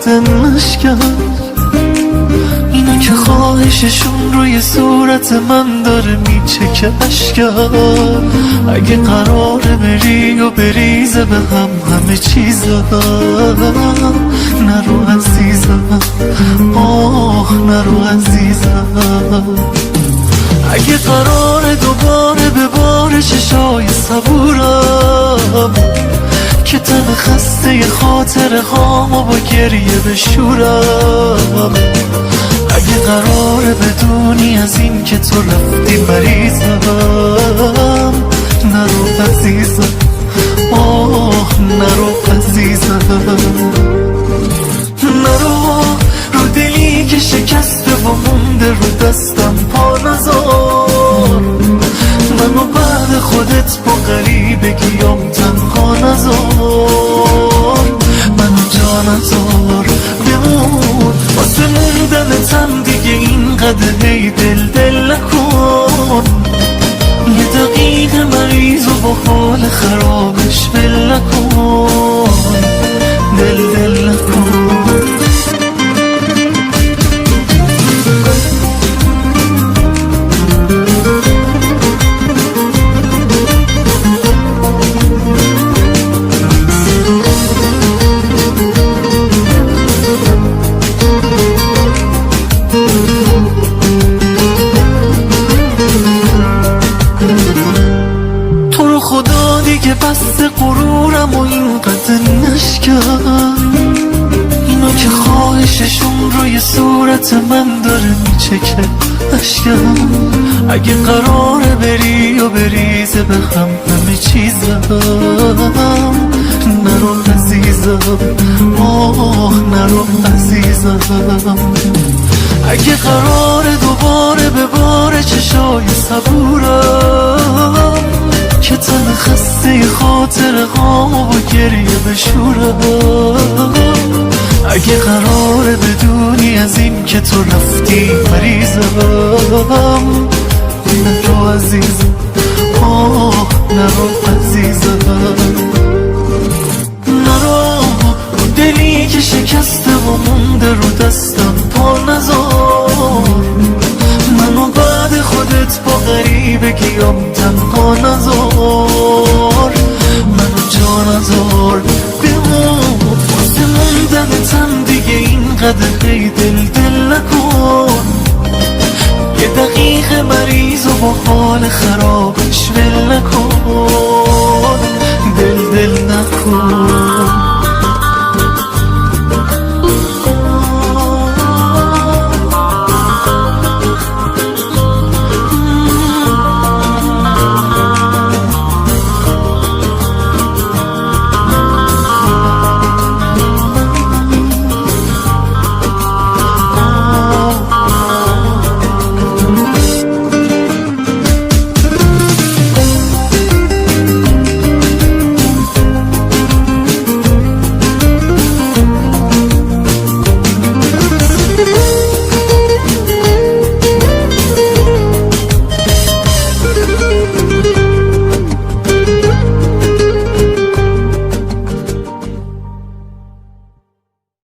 قد نشکن، اینا که خواهششون روی صورت من داره میچکه اشکم. اگه قراره بری و بریزه به هم همه چیزم، نرو عزیزم، آه نرو عزیزم. اگه قراره دوباره به بار چشای صبورم که تن خسته خاطر هامو با گریه بشورم، اگه قراره بدونی از این که تو رفتی مریضم، نرو عزیزم، آه نرو عزیزم. نرو رو دلی که شکسته و مونده رو دستم پا نذار، منو بعد خودت با غریبگیام تنها نذار، منو جا نذار بمون واسه موندنتم دیگه اینقدر هی دل نکن، یه دقیقه مریض و با حال خرابش ول نکن، دل نکن. تو رو خدا دیگه بست غرورم و اینقدر نشکن، اینا که خواهششون روی صورت من داره میچکه اشکم. اگه قراره بری و بریزه به هم همه چیزم، نرو عزیزم، آه نرو عزیزم. اگه قراره دوباره به بار چشای صبورم که تن خسته خاطر هامو با گریه بشورم، اگه قراره بدونی از این که تو رفتی مریضم، نرو عزیزم، آه نرو عزیزم. نرو دلی که شکسته و مونده رو دستم پا نذار، منو بعد خودت با غریبگیام تنها نذار، منو جا نذار بمون واسه موندنتم دیگه اینقدر هی دل نکن، یه دقیقه مریض و با حال خرابش ول نکن، دل نکن.